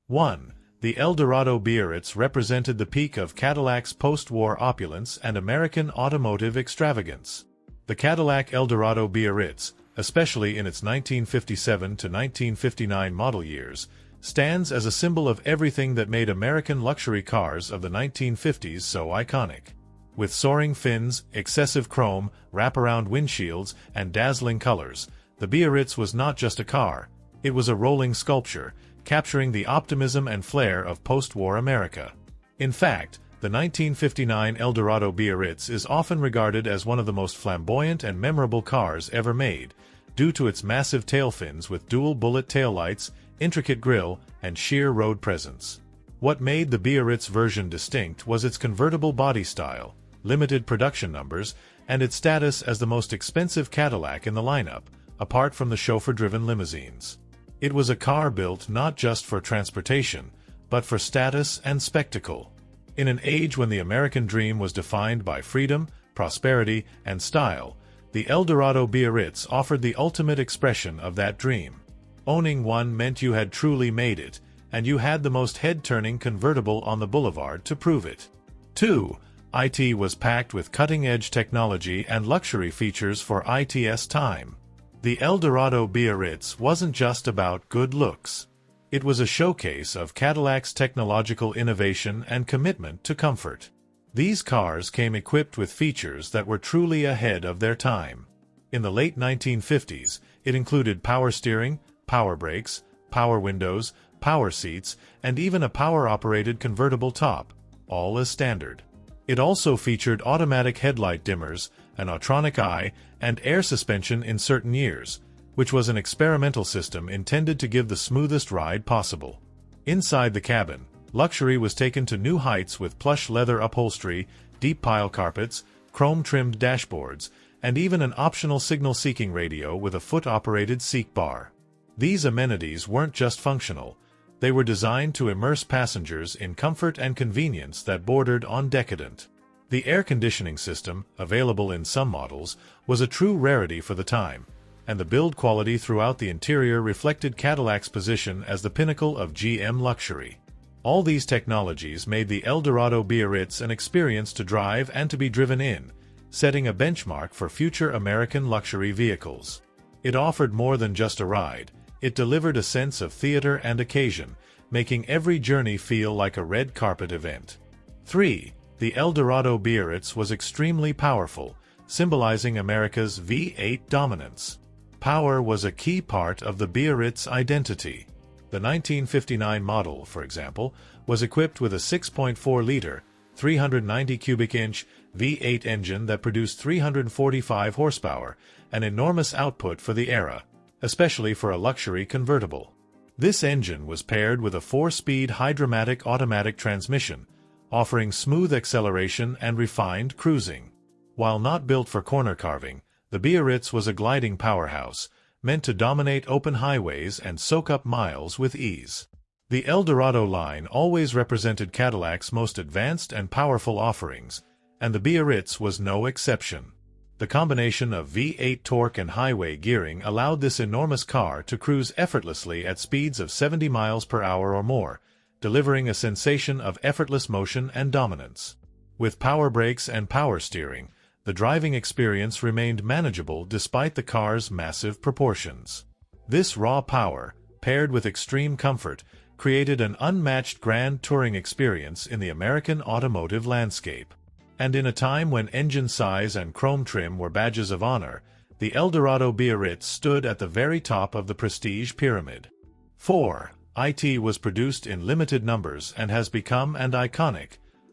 1. The Eldorado Biarritz represented the peak of Cadillac's post-war opulence and American automotive extravagance. The Cadillac Eldorado Biarritz, especially in its 1957 to 1959 model years, stands as a symbol of everything that made American luxury cars of the 1950s so iconic. With soaring fins, excessive chrome, wraparound windshields, and dazzling colors, the Biarritz was not just a car, it was a rolling sculpture, capturing the optimism and flair of post-war America. In fact, the 1959 Eldorado Biarritz is often regarded as one of the most flamboyant and memorable cars ever made, due to its massive tail fins with dual-bullet taillights, intricate grille, and sheer road presence. What made the Biarritz version distinct was its convertible body style, limited production numbers, and its status as the most expensive Cadillac in the lineup, apart from the chauffeur-driven limousines. It was a car built not just for transportation, but for status and spectacle. In an age when the American dream was defined by freedom, prosperity, and style, the Eldorado Biarritz offered the ultimate expression of that dream. Owning one meant you had truly made it, and you had the most head-turning convertible on the boulevard to prove it. 2. IT was packed with cutting-edge technology and luxury features for its time. The Eldorado Biarritz wasn't just about good looks. It was a showcase of Cadillac's technological innovation and commitment to comfort. These cars came equipped with features that were truly ahead of their time. In the late 1950s, it included power steering, power brakes, power windows, power seats, and even a power-operated convertible top, all as standard. It also featured automatic headlight dimmers, an Autronic eye, and air suspension in certain years, which was an experimental system intended to give the smoothest ride possible. Inside the cabin, luxury was taken to new heights with plush leather upholstery, deep pile carpets, chrome-trimmed dashboards, and even an optional signal-seeking radio with a foot-operated seat bar. These amenities weren't just functional, they were designed to immerse passengers in comfort and convenience that bordered on decadent. The air conditioning system, available in some models, was a true rarity for the time, and the build quality throughout the interior reflected Cadillac's position as the pinnacle of GM luxury. All these technologies made the Eldorado Biarritz an experience to drive and to be driven in, setting a benchmark for future American luxury vehicles. It offered more than just a ride, it delivered a sense of theater and occasion, making every journey feel like a red carpet event. 3. The Eldorado Biarritz was extremely powerful, symbolizing America's V8 dominance. Power was a key part of the Biarritz identity. The 1959 model, for example, was equipped with a 6.4-liter, 390 cubic inch V8 engine that produced 345 horsepower, an enormous output for the era, especially for a luxury convertible. This engine was paired with a 4-speed Hydra-matic automatic transmission, offering smooth acceleration and refined cruising. While not built for corner carving, the Biarritz was a gliding powerhouse, meant to dominate open highways and soak up miles with ease. The Eldorado line always represented Cadillac's most advanced and powerful offerings, and the Biarritz was no exception. The combination of V8 torque and highway gearing allowed this enormous car to cruise effortlessly at speeds of 70 miles per hour or more, delivering a sensation of effortless motion and dominance. With power brakes and power steering, the driving experience remained manageable despite the car's massive proportions. This raw power, paired with extreme comfort, created an unmatched grand touring experience in the American automotive landscape. And in a time when engine size and chrome trim were badges of honor, the Eldorado Biarritz stood at the very top of the prestige pyramid. 4. IT was produced in limited numbers and has become an iconic,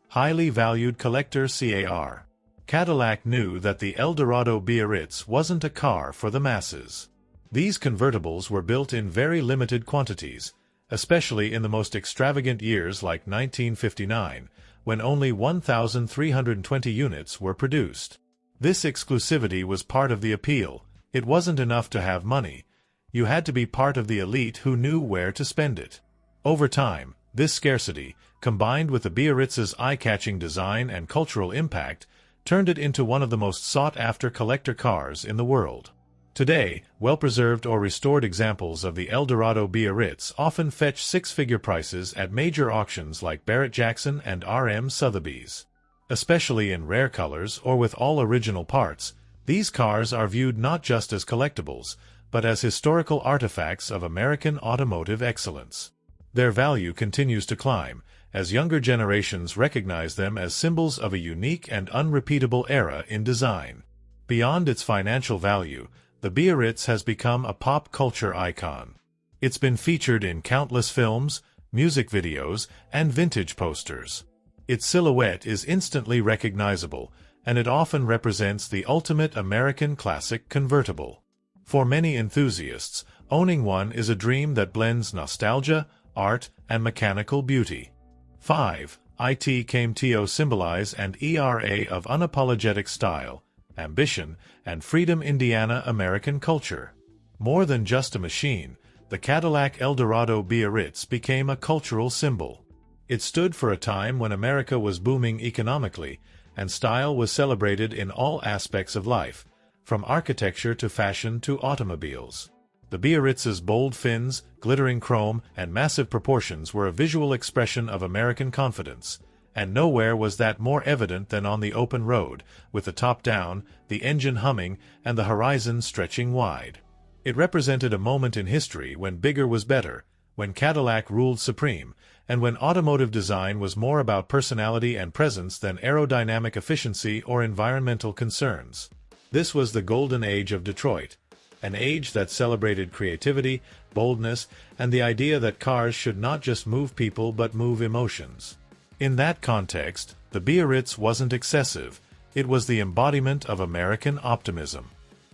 highly valued collector car. Cadillac knew that the Eldorado Biarritz wasn't a car for the masses. These convertibles were built in very limited quantities, especially in the most extravagant years like 1959, when only 1,320 units were produced. This exclusivity was part of the appeal. It wasn't enough to have money. You had to be part of the elite who knew where to spend it. Over time, this scarcity, combined with the Biarritz's eye-catching design and cultural impact, turned it into one of the most sought-after collector cars in the world. Today, well-preserved or restored examples of the Eldorado Biarritz often fetch six-figure prices at major auctions like Barrett-Jackson and R.M. Sotheby's. Especially in rare colors or with all original parts, these cars are viewed not just as collectibles, but as historical artifacts of American automotive excellence. Their value continues to climb, as younger generations recognize them as symbols of a unique and unrepeatable era in design. Beyond its financial value, the Biarritz has become a pop culture icon. It's been featured in countless films, music videos, and vintage posters. Its silhouette is instantly recognizable, and it often represents the ultimate American classic convertible. For many enthusiasts, owning one is a dream that blends nostalgia, art, and mechanical beauty. 5. It came symbolize and era of unapologetic style, ambition, and freedom Indiana American culture. More than just a machine, the Cadillac Eldorado Biarritz became a cultural symbol. It stood for a time when America was booming economically, and style was celebrated in all aspects of life, from architecture to fashion to automobiles. The Biarritz's bold fins, glittering chrome, and massive proportions were a visual expression of American confidence, and nowhere was that more evident than on the open road, with the top down, the engine humming, and the horizon stretching wide. It represented a moment in history when bigger was better, when Cadillac ruled supreme, and when automotive design was more about personality and presence than aerodynamic efficiency or environmental concerns. This was the golden age of Detroit, an age that celebrated creativity, boldness, and the idea that cars should not just move people but move emotions. In that context, the Biarritz wasn't excessive, it was the embodiment of American optimism.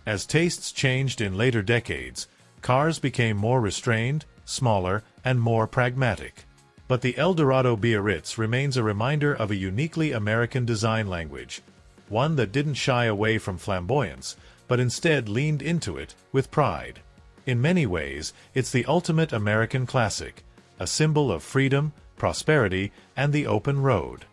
As tastes changed in later decades, cars became more restrained, smaller, and more pragmatic. But the Eldorado Biarritz remains a reminder of a uniquely American design language, one that didn't shy away from flamboyance, but instead leaned into it with pride. In many ways, it's the ultimate American classic, a symbol of freedom, prosperity, and the open road.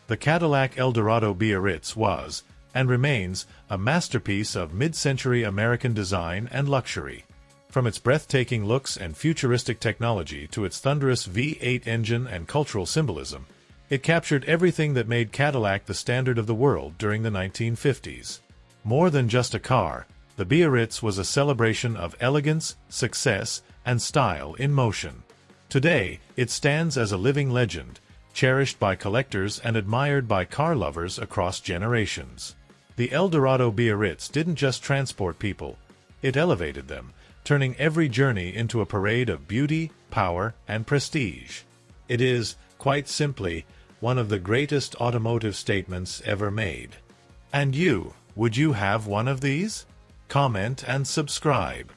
The Cadillac Eldorado Biarritz was, and remains, a masterpiece of mid-century American design and luxury. From its breathtaking looks and futuristic technology to its thunderous V8 engine and cultural symbolism, it captured everything that made Cadillac the standard of the world during the 1950s. More than just a car, the Biarritz was a celebration of elegance, success, and style in motion. Today, it stands as a living legend, cherished by collectors and admired by car lovers across generations. The Eldorado Biarritz didn't just transport people, it elevated them, turning every journey into a parade of beauty, power, and prestige. It is, quite simply, one of the greatest automotive statements ever made. And you, would you have one of these? Comment and subscribe.